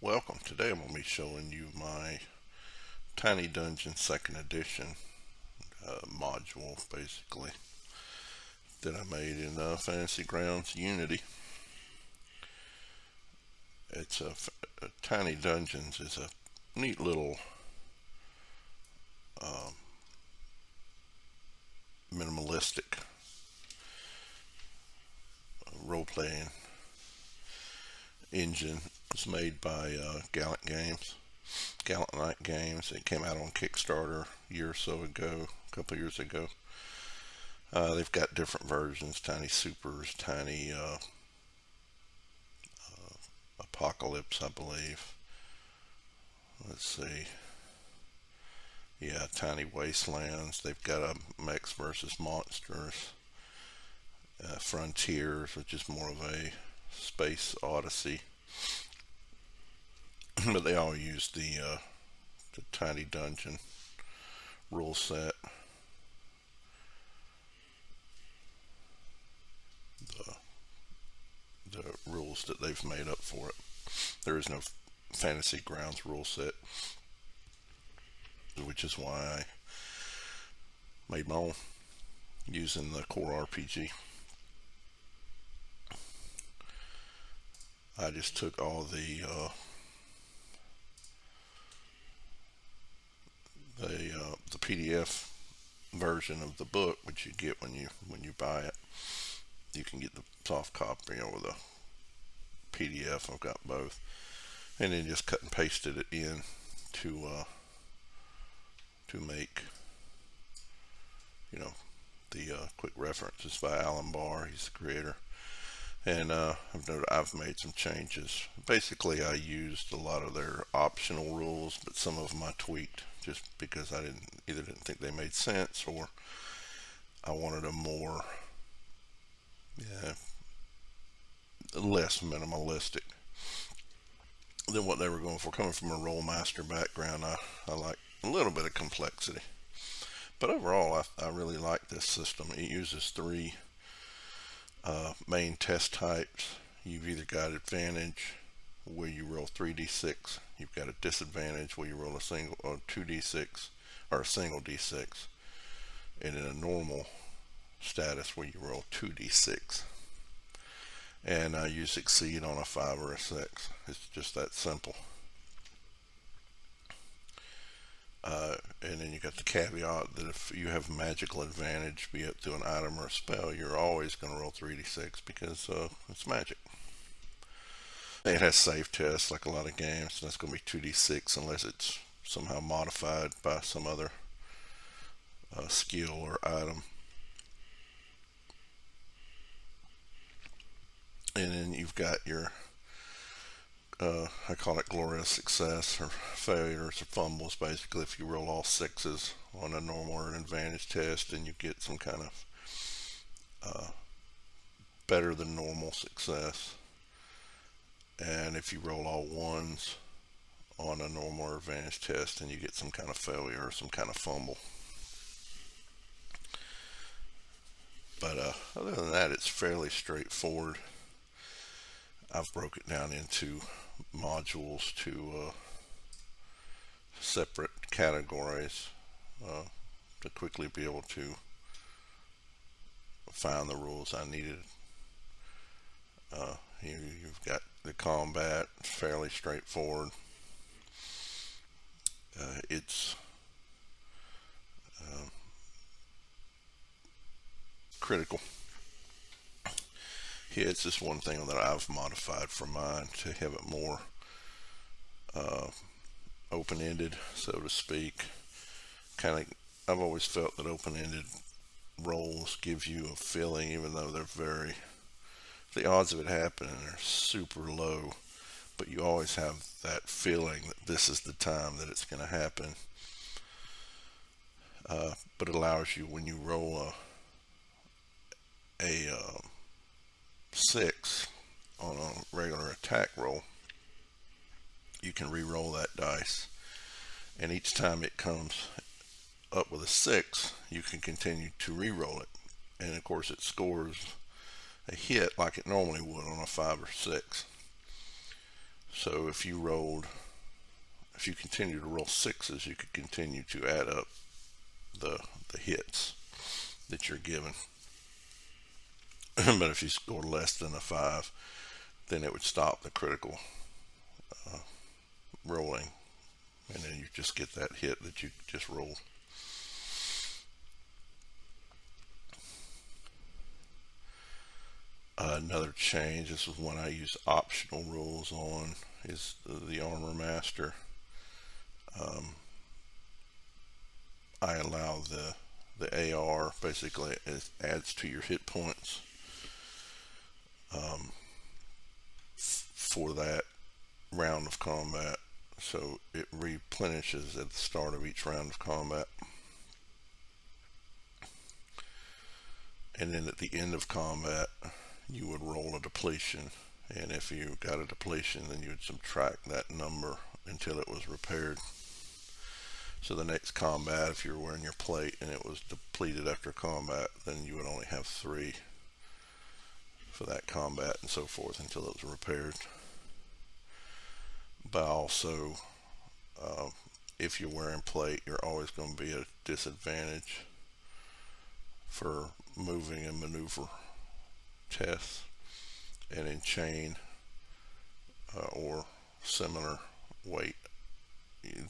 Welcome. Today I'm going to be showing you my Tiny Dungeon 2nd Edition module, basically, that I made in Fantasy Grounds Unity. It's Tiny Dungeons is a neat little minimalistic role-playing engine. It's made by Gallant Knight Games. It came out on Kickstarter a year or so ago, a couple of years ago. They've got different versions: Tiny Supers, Tiny Apocalypse, I believe. Let's see. Yeah, Tiny Wastelands. They've got a Mechs versus Monsters. Frontiers, which is more of a space odyssey. But they all use the Tiny Dungeon rule set. The rules that they've made up for it. There is no Fantasy Grounds rule set, which is why I made my own using the CoreRPG. I just took all the PDF version of the book, which you get when you buy it. You can get the soft copy or the PDF. I've got both, and then just cut and pasted it in to make the quick references by Alan Barr. He's the creator. And I've made some changes. Basically, I used a lot of their optional rules, but some of them I tweaked just because I didn't think they made sense, or I wanted a more less minimalistic than what they were going for. Coming from a role master background, I like a little bit of complexity. But overall, I really like this system. It uses three main test types. You've either got advantage, where you roll 3d6. You've got a disadvantage, where you roll a 2d6 or a single d6, and in a normal status, where you roll 2d6. And you succeed on a 5 or a 6. It's just that simple. And then you got the caveat that if you have magical advantage, be it through an item or a spell, you're always going to roll 3d6 because it's magic. It has save tests like a lot of games, and that's going to be 2d6 unless it's somehow modified by some other skill or item. And then you've got your I call it glorious success or failures or fumbles. Basically, if you roll all 6s on a normal or an advantage test, then you get some kind of better than normal success. And if you roll all 1s on a normal or advantage test, then you get some kind of failure or some kind of fumble. But other than that, it's fairly straightforward. I've broke it down into modules to separate categories to quickly be able to find the rules I needed. You've got the combat, fairly straightforward. It's critical. Yeah, it's just one thing that I've modified for mine to have it more open-ended, so to speak. I've always felt that open-ended roles give you a feeling, even though the odds of it happening are super low, but you always have that feeling that this is the time that it's going to happen. But it allows you, when you roll a 6 on a regular attack roll, you can re-roll that dice, and each time it comes up with a 6, you can continue to re-roll it, and of course it scores a hit like it normally would on a 5 or 6. So if you continue to roll sixes, you could continue to add up the hits that you're given. But if you score less than a 5, then it would stop the critical rolling, and then you just get that hit that you just rolled. Another change, this is one I use optional rules on, is the Armor Master. I allow the AR, basically it adds to your hit points for that round of combat. So it replenishes at the start of each round of combat. And then at the end of combat, you would roll a depletion. And if you got a depletion, then you would subtract that number until it was repaired. So the next combat, if you were wearing your plate and it was depleted after combat, then you would only have 3 for that combat and so forth until it was repaired. But also, if you're wearing plate, you're always going to be at a disadvantage for moving and maneuver tests. And in chain or similar weight,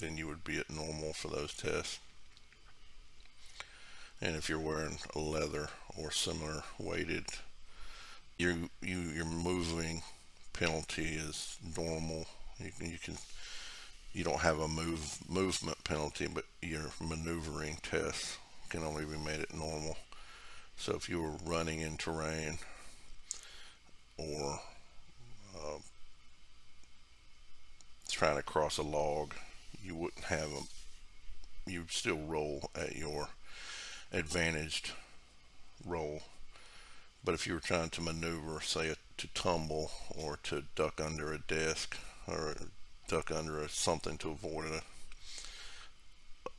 then you would be at normal for those tests. And if you're wearing leather or similar weighted, your moving penalty is normal. You don't have a movement penalty, but your maneuvering test can only be made at normal. So if you were running in terrain or trying to cross a log, you wouldn't have you'd still roll at your advantaged roll. But if you were trying to maneuver, say to tumble or to duck under a desk or duck under something to avoid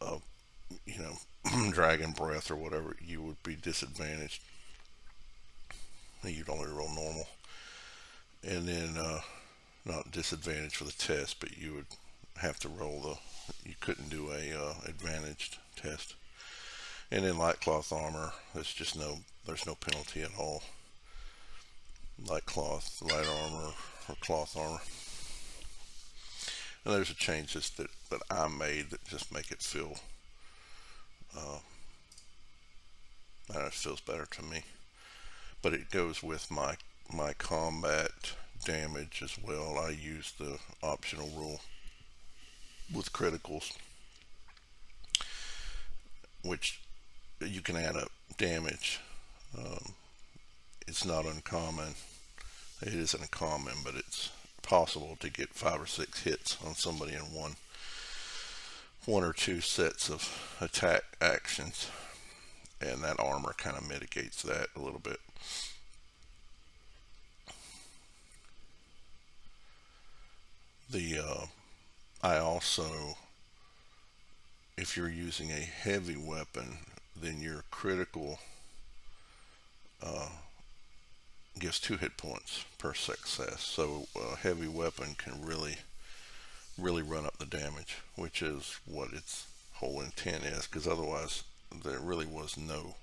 a dragon breath or whatever, you would be disadvantaged. You'd only roll normal. And then not disadvantaged for the test, but you would have to roll you couldn't do a advantaged test. And in light cloth armor, there's no penalty at all. Light armor or cloth armor. And there's a changes that I made that just make it feel it feels better to me. But it goes with my combat damage as well. I use the optional rule with criticals, which you can add up damage. It's not uncommon. It isn't uncommon, but it's possible to get 5 or 6 hits on somebody in one or two sets of attack actions, and that armor kind of mitigates that a little bit. I also, if you're using a heavy weapon, then your critical gives 2 hit points per success. So a heavy weapon can really run up the damage, which is what its whole intent is, because otherwise there really was no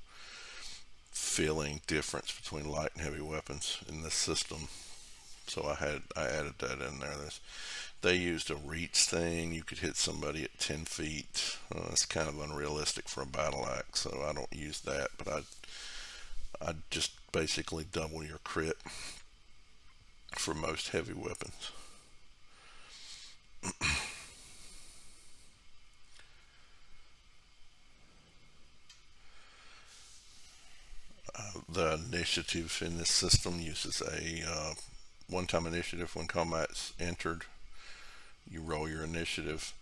feeling difference between light and heavy weapons in this system. So I added that in there. They used a reach thing. You could hit somebody at 10 feet. It's kind of unrealistic for a battle axe, so I don't use that. But I just basically double your crit for most heavy weapons. The initiative in this system uses a one-time initiative. When combat's entered, you roll your initiative,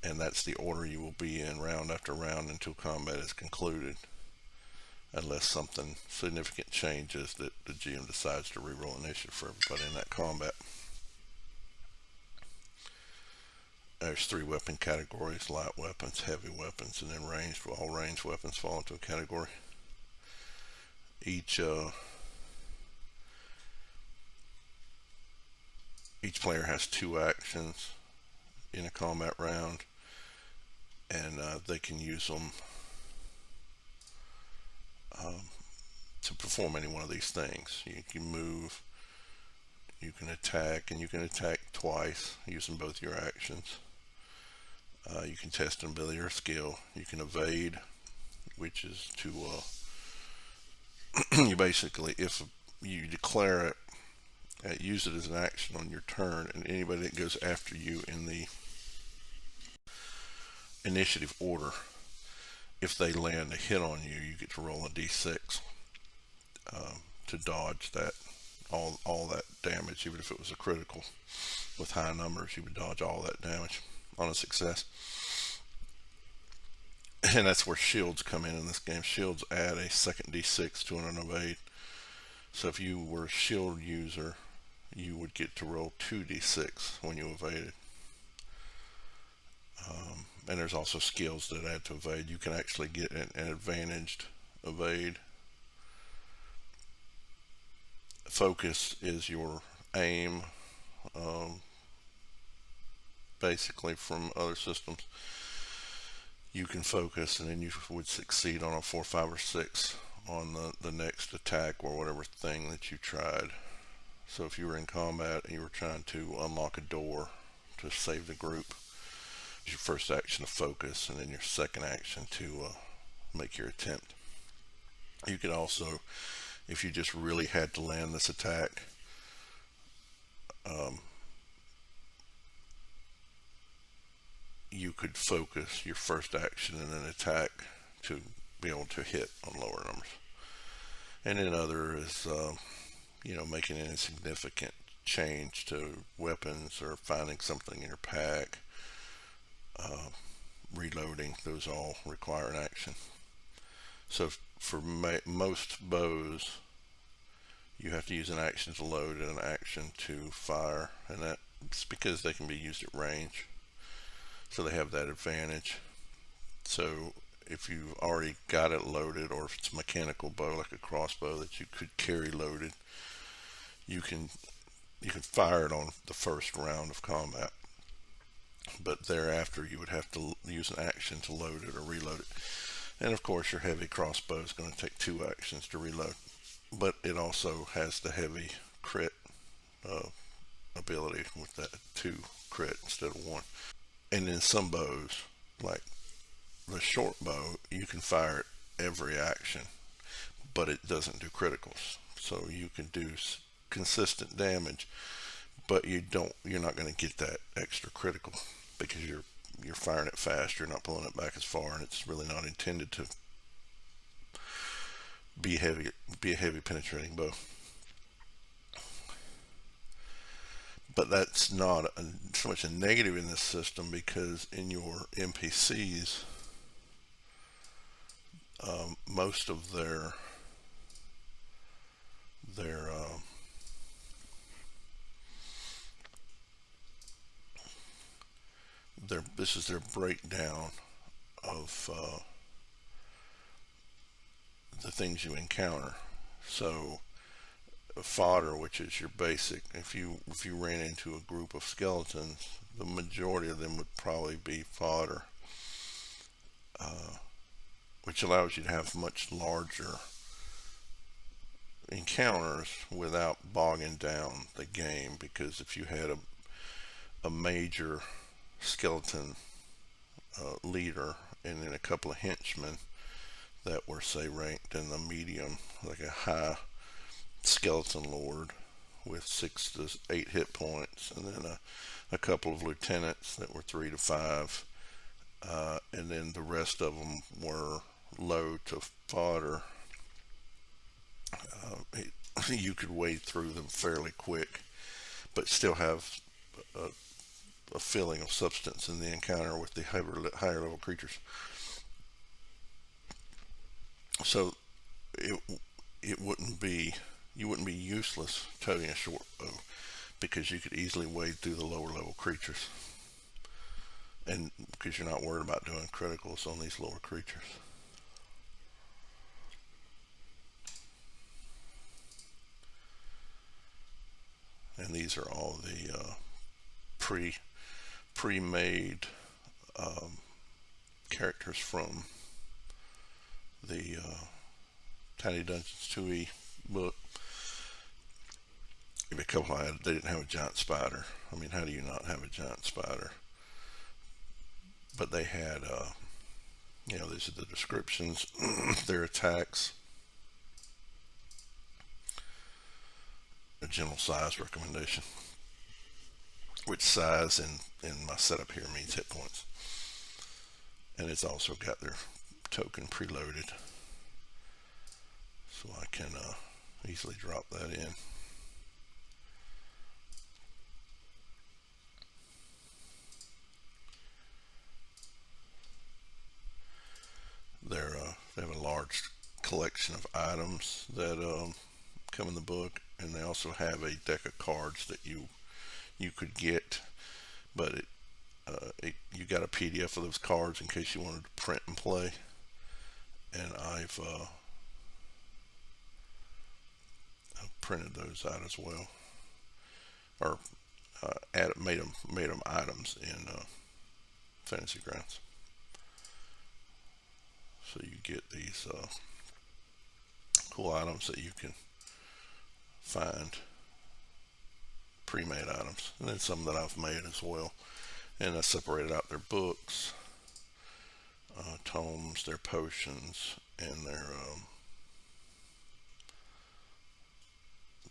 and that's the order you will be in round after round until combat is concluded, unless something significant changes that the GM decides to re-roll initiative for everybody in that combat. There's 3 weapon categories: light weapons, heavy weapons, and then ranged. All ranged weapons fall into a category. Each each player has 2 actions in a combat round, and they can use them to perform any one of these things. You can move, you can attack, and you can attack twice using both your actions. You can test an ability or skill. You can evade, which is to you basically, if you declare it, use it as an action on your turn, and anybody that goes after you in the initiative order, if they land a hit on you, you get to roll a d6 to dodge that all that damage. Even if it was a critical with high numbers, you would dodge all that damage on a success. And that's where shields come in this game. Shields add a second d6 to an evade. So if you were a shield user, you would get to roll 2d6 when you evaded. And there's also skills that add to evade. You can actually get an advantaged evade. Focus is your aim, basically from other systems. You can focus, and then you would succeed on a 4, 5, or 6 on the next attack or whatever thing that you tried. So if you were in combat and you were trying to unlock a door to save the group, it's your first action to focus, and then your second action to make your attempt. You could also, if you just really had to land this attack, you could focus your first action in an attack to be able to hit on lower numbers. And then other is, making an insignificant change to weapons or finding something in your pack, reloading. Those all require an action. So for most bows, you have to use an action to load and an action to fire, and that's because they can be used at range. So they have that advantage. So if you've already got it loaded, or if it's a mechanical bow like a crossbow that you could carry loaded, you can fire it on the first round of combat. But thereafter you would have to use an action to load it or reload it. And of course your heavy crossbow is going to take 2 actions to reload. But it also has the heavy crit ability with that 2 crit instead of 1. And in some bows, like the short bow, you can fire it every action, but it doesn't do criticals. So you can do consistent damage, but you're not going to get that extra critical because you're firing it fast. You're not pulling it back as far, and it's really not intended to be a heavy penetrating bow. But that's not so much a negative in this system, because in your NPCs, most of their this is their breakdown of the things you encounter. So fodder, which is your basic, if you ran into a group of skeletons, the majority of them would probably be fodder, which allows you to have much larger encounters without bogging down the game. Because if you had a major skeleton leader and then a couple of henchmen that were, say, ranked in the medium, like a high skeleton lord with 6 to 8 hit points, and then a couple of lieutenants that were 3 to 5, and then the rest of them were low to fodder, you could wade through them fairly quick, but still have a feeling of substance in the encounter with the higher level creatures. So it wouldn't be, you wouldn't be useless toting a short bow, because you could easily wade through the lower level creatures, and because you're not worried about doing criticals on these lower creatures. and these are all the pre-made characters from the Tiny Dungeons 2E book. Maybe a couple I had, they didn't have a giant spider. I mean, how do you not have a giant spider? But they had, these are the descriptions, their attacks, a general size recommendation, which size in my setup here means hit points. And it's also got their token preloaded, so I can easily drop that in. They have a large collection of items that come in the book, and they also have a deck of cards that you could get, but you got a PDF of those cards in case you wanted to print and play. And I've printed those out as well, or made them items in Fantasy Grounds. So you get these cool items that you can find, pre-made items, and then some that I've made as well. And I separated out their books, tomes, their potions, and their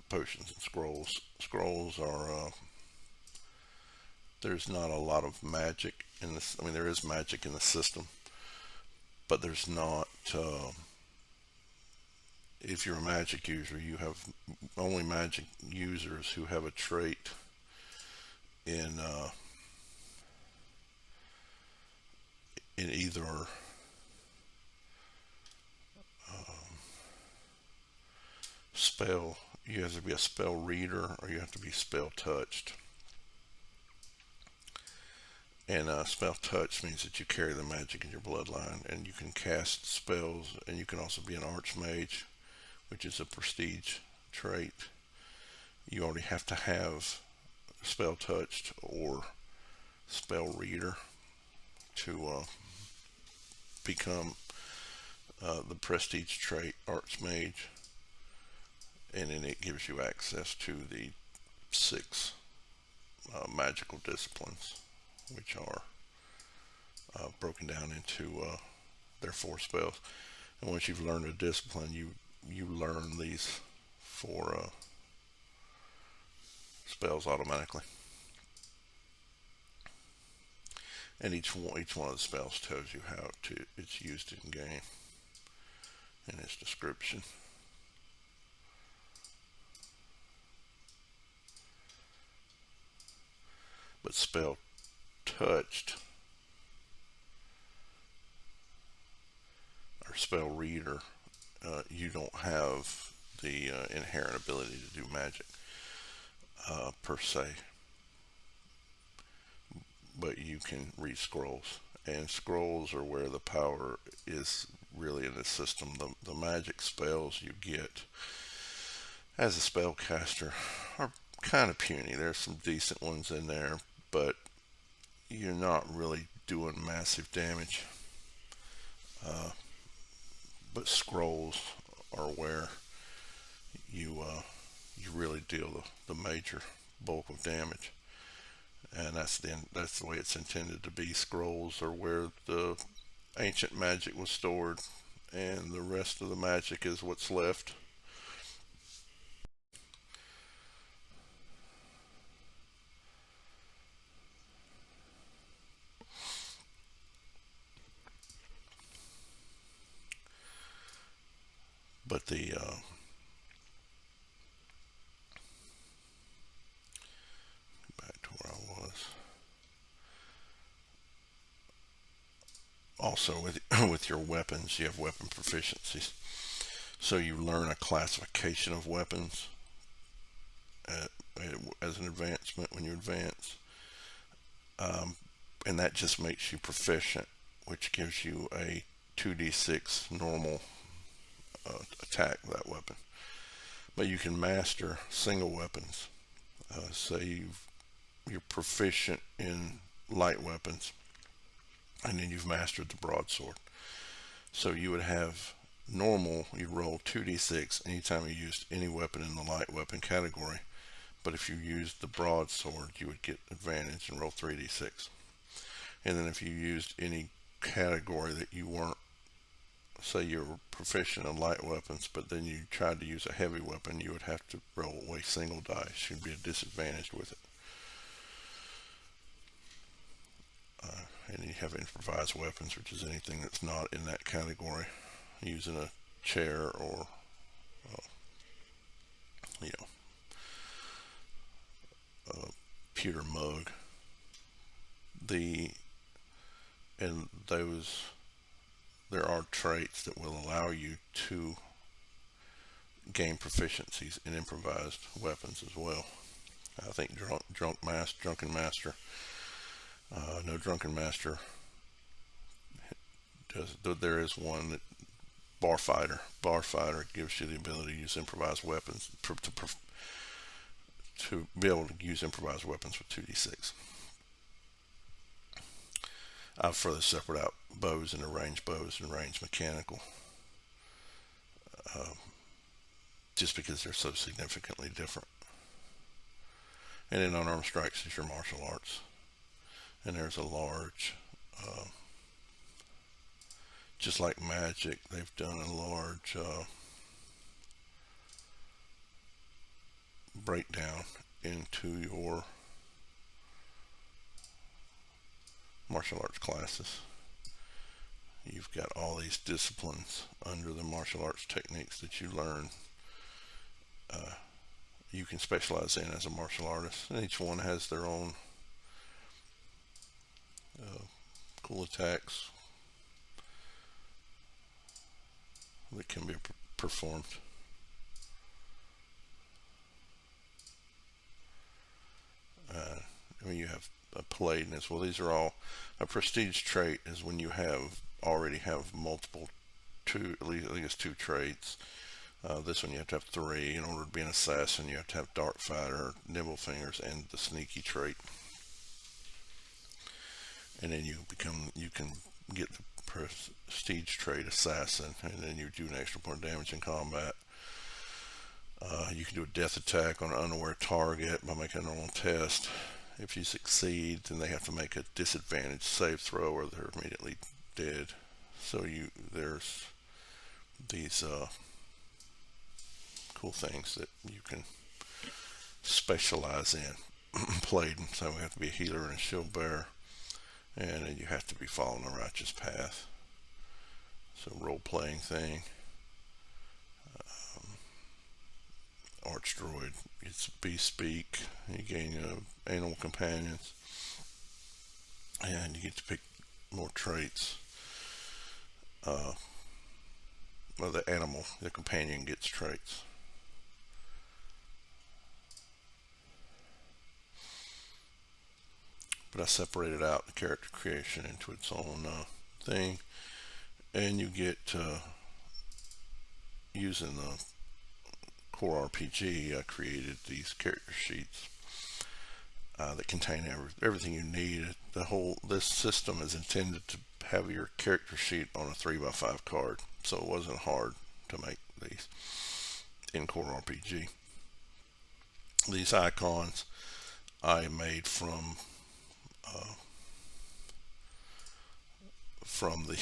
potions and scrolls. Scrolls are there's not a lot of magic in this. I mean, there is magic in the system, but there's not. If you're a magic user, you have only magic users who have a trait in either spell. You have to be a spell reader, or you have to be spell touched. And spell touch means that you carry the magic in your bloodline, and you can cast spells, and you can also be an archmage, which is a prestige trait. You already have to have spell touched or spell reader to become the prestige trait archmage, and then it gives you access to the 6 magical disciplines, which are broken down into their 4 spells. And once you've learned a discipline, you learn these 4 spells automatically. And each one of the spells tells you how it's used in game in its description. But spell touched or spell reader, you don't have the inherent ability to do magic per se, but you can read scrolls, and scrolls are where the power is really in this system. The magic spells you get as a spellcaster are kind of puny. There's some decent ones in there, but you're not really doing massive damage. But scrolls are where you really deal the major bulk of damage, and that's the way it's intended to be. Scrolls are where the ancient magic was stored, and the rest of the magic is what's left. But back to where I was. Also, with your weapons, you have weapon proficiencies. So you learn a classification of weapons as an advancement when you advance, and that just makes you proficient, which gives you a 2d6 normal attack with that weapon. But you can master single weapons, Say you're proficient in light weapons, and then you've mastered the broadsword. So you would have normal, you roll 2d6 anytime you used any weapon in the light weapon category. But if you used the broadsword, you would get advantage and roll 3d6. And then if you used any category that you weren't, say you were proficient in light weapons, but then you tried to use a heavy weapon, you would have to roll away single dice. You'd be disadvantaged with it. And you have improvised weapons, which is anything that's not in that category, using a chair or, you know, a pewter mug. And those, there are traits that will allow you to gain proficiencies in improvised weapons as well. I think Drunken Master. No Drunken Master does. There is one that Bar Fighter. Bar Fighter gives you the ability to use improvised weapons to be able to use improvised weapons with 2d6. I've further separated out bows into ranged bows and ranged mechanical, just because they're so significantly different. And then unarmed strikes is your martial arts. And there's a large, just like Magic, they've done a large breakdown into your martial arts classes. You've got all these disciplines under the martial arts techniques that you learn. You can specialize in as a martial artist, and each one has their own cool attacks that can be performed. You have a politeness. Well, these are all, a prestige trait is when you already have multiple, at least two traits. This one you have to have 3. In order to be an assassin, you have to have Dark Fighter, Nimble Fingers, and the sneaky trait. And then you can get the prestige trait Assassin, and then you do an extra point of damage in combat. You can do a death attack on an unaware target by making a normal test. If you succeed, then they have to make a disadvantage save throw or they're immediately dead. So there's these cool things that you can specialize in. Played, so we have to be a healer and a shield bearer, and then you have to be following a righteous path. So role-playing thing. Archdroid, it's Bespeak. You gain animal companions, and you get to pick more traits. Well, the companion gets traits. But I separated out the character creation into its own thing, and you get using the CoreRPG, I created these character sheets that contain everything you need. This system is intended to have your character sheet on a 3x5 card, so it wasn't hard to make these in CoreRPG. These icons I made from the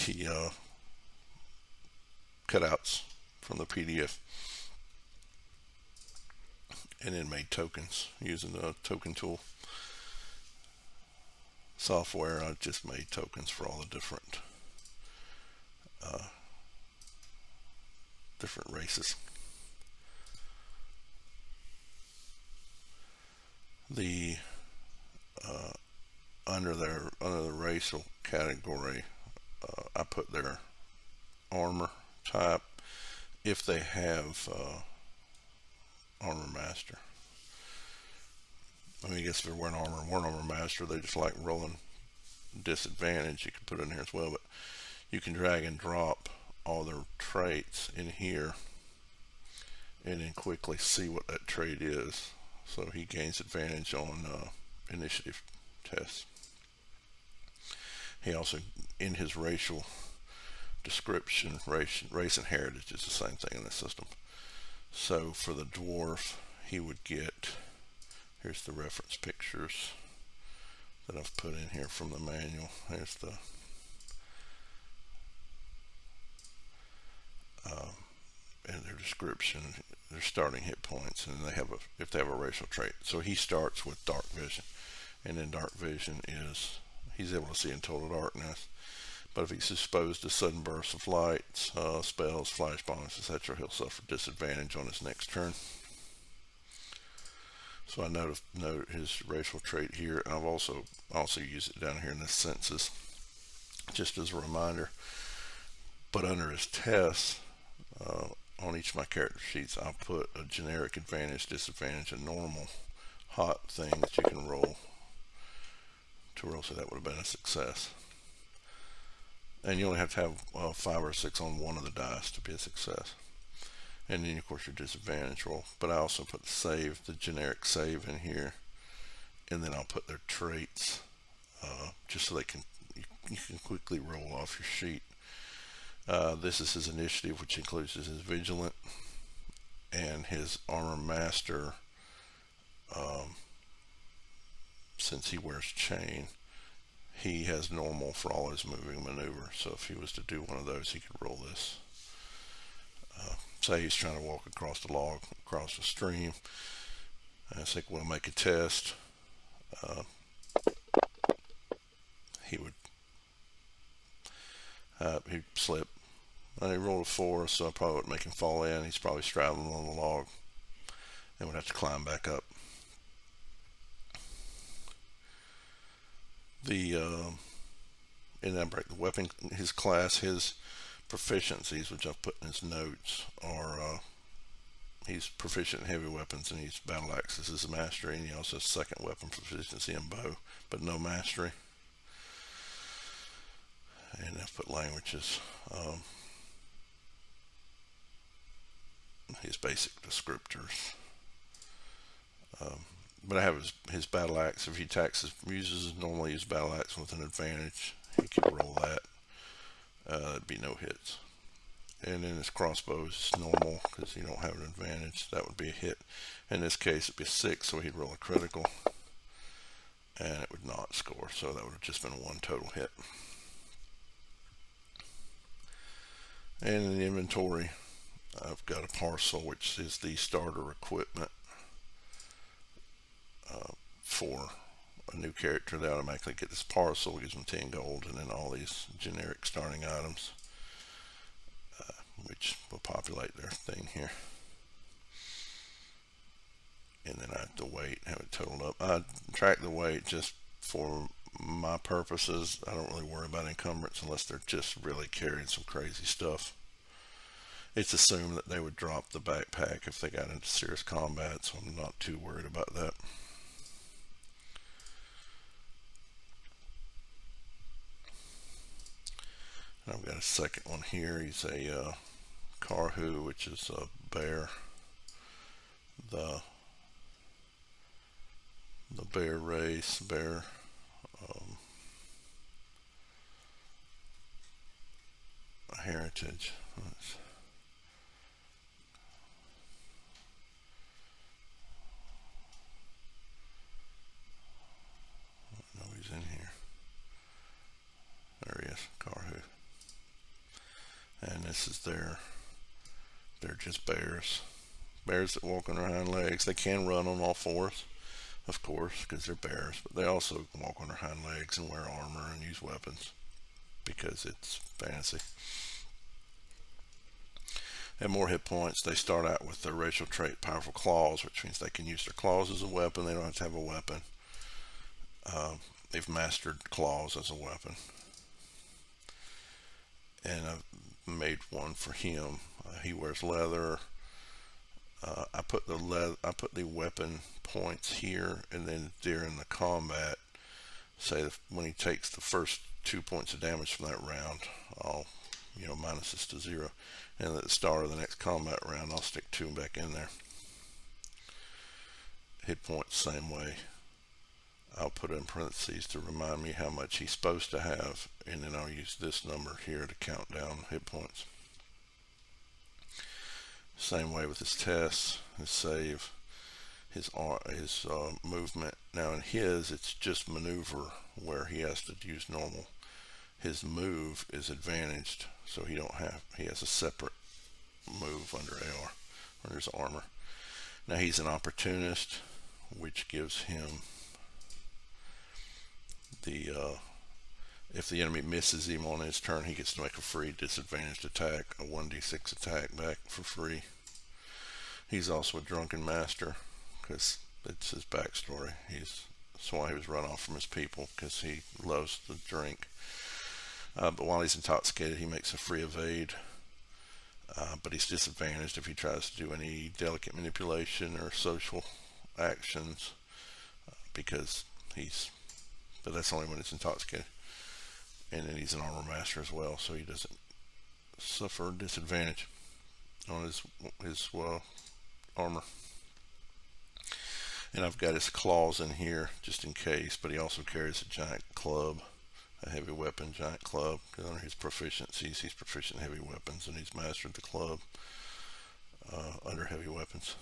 cutouts from the PDF, and then made tokens using the token tool software. I just made tokens for all the different races. The under the racial category, I put their armor type if they have armor master. I guess if they're wearing armor and weren't armor master, they just like rolling disadvantage. You can put it in here as well, but you can drag and drop all their traits in here and then quickly see what that trait is. so he gains advantage on initiative tests. He also, in his racial description, race and heritage is the same thing in this system. So for the dwarf, he would get, here's the reference pictures that I've put in here from the manual. There's the in their description, their starting hit points, and they have a, if they have a racial trait. So he starts with dark vision, and then dark vision is he's able to see in total darkness. But if he's exposed to sudden bursts of light, spells, flash bombs, etc., he'll suffer disadvantage on his next turn. So I note his racial trait here. I've also use it down here in the senses, just as a reminder. But under his tests, on each of my character sheets, I'll put a generic advantage, disadvantage, and normal hot thing that you can roll to roll, so that would have been a success. And you only have to have 5 or 6 on one of the dice to be a success. And then, of course, your disadvantage roll. But I also put the save, the generic save in here. And then I'll put their traits, just so you can quickly roll off your sheet. This is his initiative, which includes his vigilant and his armor master. Since he wears chain, he has normal for all his moving maneuver. So if he was to do one of those, he could roll this. Say he's trying to walk across the log, across the stream. I think we'll make a test. He'd slip. And he rolled a 4, so I probably wouldn't make him fall in. He's probably straddling on the log and would have to climb back up. And then break the weapon, his class, his proficiencies, which I've put in his notes, are he's proficient in heavy weapons, and he's battle axes as a mastery, and he also has second weapon proficiency in bow, but no mastery. And I've put languages, his basic descriptors. But I have his battle axe. If he uses his normally used battle axe with an advantage, he could roll that. That'd be no hits. And then his crossbow is normal because you don't have an advantage. That would be a hit. In this case, it'd be 6, so he'd roll a critical, and it would not score. So that would have just been 1 total hit. And in the inventory, I've got a parcel, which is the starter equipment for a new character. They automatically get this parcel, gives them 10 gold, and then all these generic starting items, which will populate their thing here. And then I have to weight, have it totaled up. I track the weight just for my purposes. I don't really worry about encumbrance unless they're just really carrying some crazy stuff. It's assumed that they would drop the backpack if they got into serious combat, so I'm not too worried about that. And I've got a second one here. He's a Karhu, which is a bear. The bear race, heritage. No, he's in here. There he is, Karhu. And this is they're just bears. Bears that walk on their hind legs. They can run on all fours, of course, because they're bears, but they also can walk on their hind legs and wear armor and use weapons because it's fantasy. They have more hit points. They start out with their racial trait, Powerful Claws, which means they can use their claws as a weapon. They don't have to have a weapon. They've mastered claws as a weapon. And I've made one for him. He wears leather. I put the weapon points here, and then during the combat, say when he takes the first 2 points of damage from that round, I'll minus this to 0, and at the start of the next combat round, I'll stick 2 back in there. hit points same way. I'll put in parentheses to remind me how much he's supposed to have, and then I'll use this number here to count down hit points. Same way with his tests, his save, his movement. Now in his, it's just maneuver where he has to use normal. His move is advantaged, so he has a separate move under AR, under his armor. Now he's an opportunist, which gives him if the enemy misses him on his turn, he gets to make a free disadvantaged attack, a 1d6 attack back for free. He's also a drunken master, because it's his backstory. That's why he was run off from his people, because he loves to drink. But while he's intoxicated, he makes a free evade. But he's disadvantaged if he tries to do any delicate manipulation or social actions, but that's only when it's intoxicated. And then he's an armor master as well, so he doesn't suffer disadvantage on his armor. And I've got his claws in here just in case, but he also carries a giant club, a heavy weapon giant club, because under his proficiencies he's proficient in heavy weapons, and he's mastered the club under heavy weapons.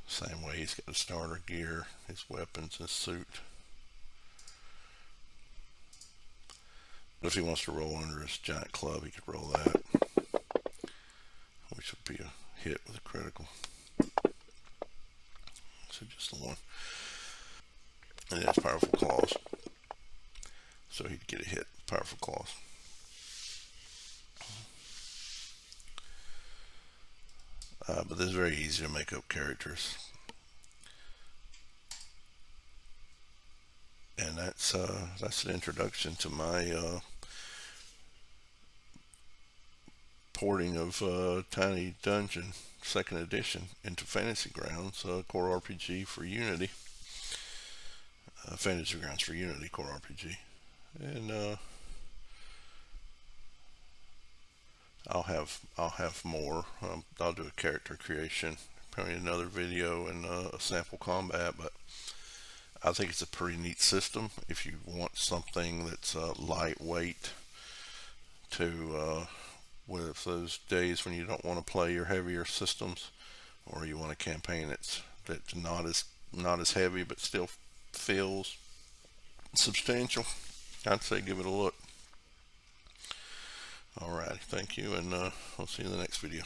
Same way, he's got the starter gear, his weapons, his suit. But if he wants to roll under his giant club, he could roll that, which would be a hit with a critical. So just the one. And it has powerful claws, so he'd get a hit, powerful claws. But this is very easy to make up characters. And that's an introduction to my porting of Tiny Dungeon 2nd edition into Fantasy Grounds, CoreRPG for Unity. Fantasy Grounds for Unity, CoreRPG. And I'll have more. I'll do a character creation, probably another video and a sample combat, but I think it's a pretty neat system. If you want something that's lightweight to with those days when you don't want to play your heavier systems, or you want a campaign that's not as heavy but still feels substantial, I'd say give it a look. Alright, thank you, and I'll see you in the next video.